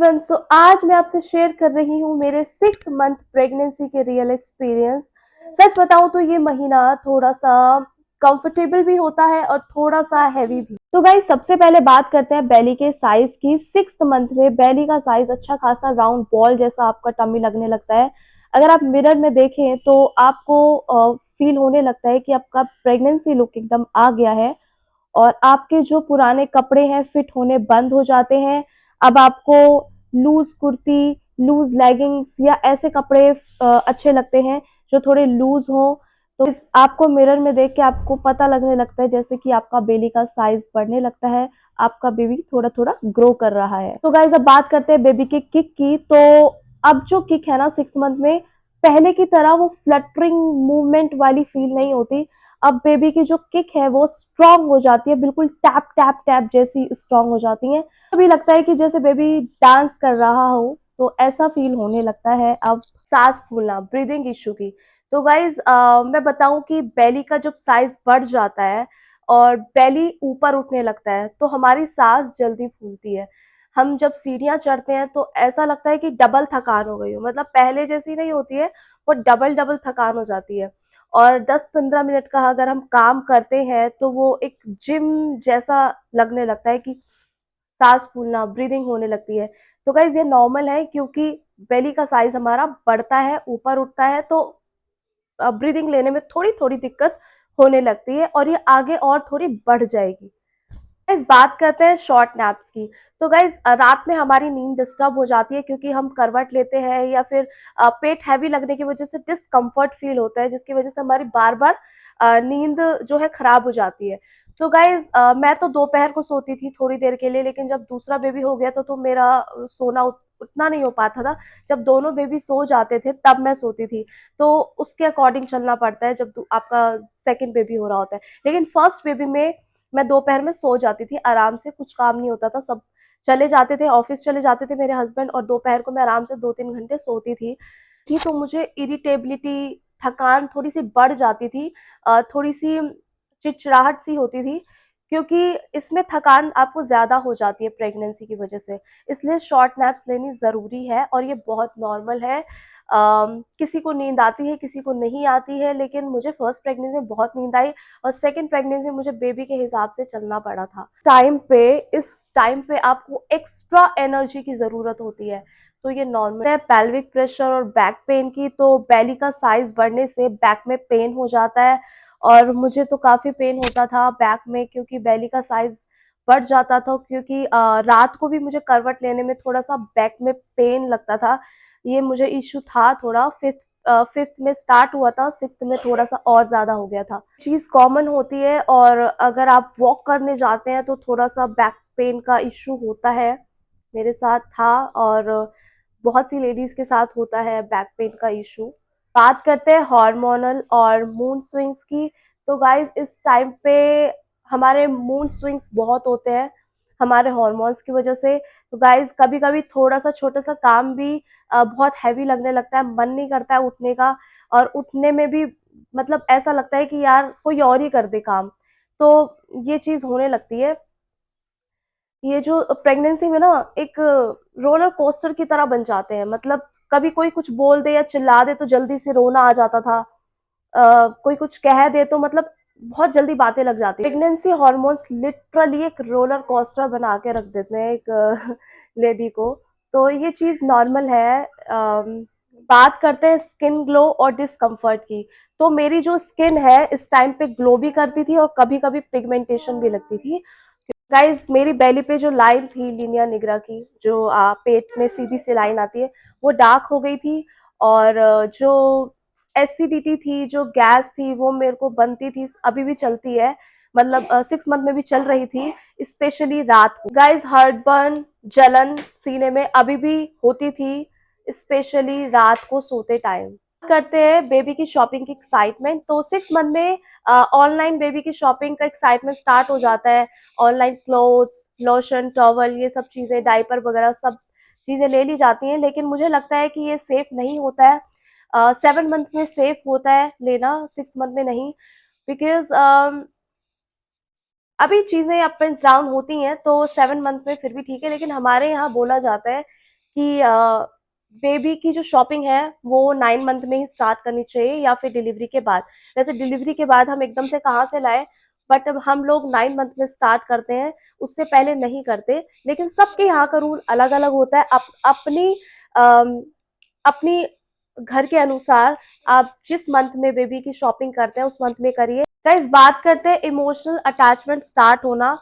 Everyone, सो आज मैं आपसे शेयर कर रही हूँ मेरे 6 मंथ प्रेगनेंसी के रियल एक्सपीरियंस। सच बताऊं तो ये महीना थोड़ा सा कंफर्टेबल भी होता है और थोड़ा सा हैवी भी। तो गाइस, सबसे पहले बात करते हैं बेली के साइज की। 6 मंथ में बेली का साइज अच्छा खासा राउंड बॉल जैसा आपका टमी लगने लगता है। अगर आप मिरर में देखें तो आपको फील होने लगता है कि आपका प्रेगनेंसी लुक एकदम आ गया है और आपके जो पुराने कपड़े हैं फिट होने बंद हो जाते हैं। अब आपको लूज कुर्ती, लूज लेगिंग्स या ऐसे कपड़े अच्छे लगते हैं जो थोड़े लूज हो। तो आपको मिरर में देख के आपको पता लगने लगता है जैसे कि आपका बेली का साइज बढ़ने लगता है, आपका बेबी थोड़ा थोड़ा ग्रो कर रहा है। तो गाइज, अब बात करते हैं बेबी के किक की। तो अब जो किक है ना 6 मंथ में, पहले की तरह वो फ्लटरिंग मूवमेंट वाली फील नहीं होती। अब बेबी की जो किक है वो स्ट्रांग हो जाती है, बिल्कुल टैप टैप टैप जैसी स्ट्रांग हो जाती है। अभी लगता है कि जैसे बेबी डांस कर रहा हो, तो ऐसा फील होने लगता है। अब सांस फूलना, ब्रीदिंग इशू की। तो गाइज, मैं बताऊं कि बेली का जब साइज बढ़ जाता है और बेली ऊपर उठने लगता है तो हमारी सांस जल्दी फूलती है। हम जब सीढ़ियां चढ़ते हैं तो ऐसा लगता है कि डबल थकान हो गई हो, मतलब पहले जैसी नहीं होती है, वो डबल डबल थकान हो जाती है। और 10-15 मिनट का अगर हम काम करते हैं तो वो एक जिम जैसा लगने लगता है कि सांस फूलना, ब्रीदिंग होने लगती है। तो गाइज, ये नॉर्मल है क्योंकि बेली का साइज हमारा बढ़ता है, ऊपर उठता है, तो ब्रीदिंग लेने में थोड़ी थोड़ी दिक्कत होने लगती है और ये आगे और थोड़ी बढ़ जाएगी। गाइस, बात करते हैं शॉर्ट नैप्स की। तो गाइस, रात में हमारी नींद डिस्टर्ब हो जाती है क्योंकि हम करवट लेते हैं या फिर पेट हैवी लगने की वजह से डिस्कम्फर्ट फील होता है, जिसकी वजह से हमारी बार बार नींद जो है खराब हो जाती है। तो गाइस, मैं तो दोपहर को सोती थी थोड़ी देर के लिए, लेकिन जब दूसरा बेबी हो गया तो मेरा सोना उतना नहीं हो पाता था। जब दोनों बेबी सो जाते थे तब मैं सोती थी। तो उसके अकॉर्डिंग चलना पड़ता है जब आपका सेकंड बेबी हो रहा होता है। लेकिन फर्स्ट बेबी में मैं दोपहर में सो जाती थी आराम से, कुछ काम नहीं होता था, सब चले जाते थे, ऑफिस चले जाते थे मेरे हस्बैंड, और दोपहर को मैं आराम से 2-3 घंटे सोती थी। तो मुझे इरिटेबिलिटी, थकान थोड़ी सी बढ़ जाती थी, थोड़ी सी चिड़चिड़ाहट सी होती थी, क्योंकि इसमें थकान आपको ज्यादा हो जाती है प्रेगनेंसी की वजह से। इसलिए शॉर्ट नैप्स लेनी जरूरी है और ये बहुत नॉर्मल है। किसी को नींद आती है, किसी को नहीं आती है, लेकिन मुझे फर्स्ट प्रेगनेंसी में बहुत नींद आई और सेकंड प्रेगनेंसी मुझे बेबी के हिसाब से चलना पड़ा था। इस टाइम पे आपको एक्स्ट्रा एनर्जी की जरूरत होती है, तो ये नॉर्मल है। पेल्विक प्रेशर और बैक पेन की, तो बेली का साइज बढ़ने से बैक में पेन हो जाता है और मुझे तो काफी पेन होता था बैक में, क्योंकि बेली का साइज बढ़ जाता था। क्योंकि रात को भी मुझे करवट लेने में थोड़ा सा बैक में पेन लगता था। ये मुझे इश्यू था थोड़ा। फिफ्थ में स्टार्ट हुआ था, सिक्स्थ में थोड़ा सा और ज्यादा हो गया था। चीज कॉमन होती है, और अगर आप वॉक करने जाते हैं तो थोड़ा सा बैक पेन का इश्यू होता है। मेरे साथ था और बहुत सी लेडीज के साथ होता है बैक पेन का इश्यू। बात करते हैं हार्मोनल और मूड स्विंग्स की। तो गाइस, इस टाइम पे हमारे मूड स्विंग्स बहुत होते हैं हमारे हार्मोन्स की वजह से। तो गाइस, कभी कभी थोड़ा सा छोटा सा काम भी बहुत हैवी लगने लगता है, मन नहीं करता है उठने का, और उठने में भी मतलब ऐसा लगता है कि यार कोई और ही कर दे काम। तो ये चीज होने लगती है। ये जो प्रेगनेंसी में ना एक रोलर कोस्टर की तरह बन जाते हैं, मतलब कभी कोई कुछ बोल दे या चिल्ला दे तो जल्दी से रोना आ जाता था। कोई कुछ कह दे तो मतलब बहुत जल्दी बातें लग जाती है। प्रेगनेंसी हॉर्मोन्स लिटरली एक रोलर कोस्टर बना के रख देते हैं एक लेडी को। तो ये चीज नॉर्मल है। बात करते हैं स्किन ग्लो और डिस्कम्फर्ट की। तो मेरी जो स्किन है इस टाइम पे ग्लो भी करती थी और कभी कभी पिगमेंटेशन भी लगती थी। गाइज, मेरी बेली पे जो लाइन थी लीनिया निग्रा की, जो पेट में सीधी सी लाइन आती है, वो डार्क हो गई थी। और जो एसिडिटी थी, जो गैस थी, वो मेरे को बनती थी, अभी भी चलती है, मतलब 6 मंथ में भी चल रही थी, स्पेशली रात को। गाइज, हार्टबर्न, जलन सीने में अभी भी होती थी, स्पेशली रात को सोते टाइम। करते हैं बेबी की शॉपिंग की एक्साइटमेंट। तो 6 मंथ में ऑनलाइन बेबी की शॉपिंग का एक्साइटमेंट स्टार्ट हो जाता है। ऑनलाइन क्लोथ्स, लोशन, टॉवल, ये सब चीजें, डायपर वगैरह सब चीजें ले ली जाती हैं, लेकिन मुझे लगता है कि ये सेफ नहीं होता है। 7 मंथ में सेफ होता है लेना, 6 मंथ में नहीं। बिकॉज अभी चीजें अप एंड डाउन होती हैं, तो 7 मंथ में फिर भी ठीक है, लेकिन हमारे यहाँ बोला जाता है कि बेबी की जो शॉपिंग है वो 9 मंथ में ही स्टार्ट करनी चाहिए या फिर डिलीवरी के बाद। वैसे डिलीवरी के बाद हम एकदम से कहाँ से लाए, बट अब हम लोग 9 मंथ में स्टार्ट करते हैं, उससे पहले नहीं करते। लेकिन सबके यहाँ का रूल अलग अलग होता है। अम, अपनी घर के अनुसार आप जिस मंथ में बेबी की शॉपिंग करते हैं उस मंथ में करिए। गाइस, बात करते हैं इमोशनल अटैचमेंट स्टार्ट होना।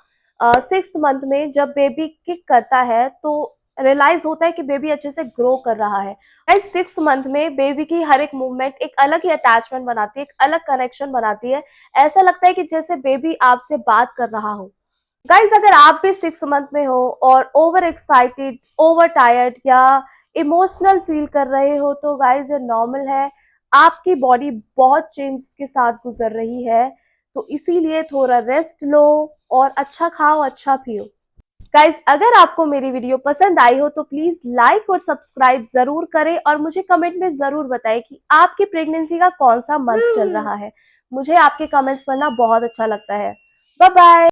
6th मंथ में जब बेबी किक करता है तो रियलाइज होता है कि बेबी अच्छे से ग्रो कर रहा है। गाइस, 6th मंथ में बेबी की हर एक मूवमेंट एक अलग ही अटैचमेंट बनाती है, एक अलग कनेक्शन बनाती है। ऐसा लगता है कि जैसे बेबी आपसे बात कर रहा हो। गाइज, अगर आप भी 6 मंथ में हो और ओवर एक्साइटेड, ओवर टायर्ड या इमोशनल फील कर रहे हो तो गाइज ये नॉर्मल है। आपकी बॉडी बहुत चेंज के साथ गुजर रही है, तो इसीलिए थोड़ा रेस्ट लो और अच्छा खाओ, अच्छा पियो। गाइज, अगर आपको मेरी वीडियो पसंद आई हो तो प्लीज लाइक और सब्सक्राइब जरूर करें और मुझे कमेंट में जरूर बताएं कि आपकी प्रेगनेंसी का कौन सा मंथ चल रहा है। मुझे आपके कमेंट्स पढ़ना बहुत अच्छा लगता है। Bye bye.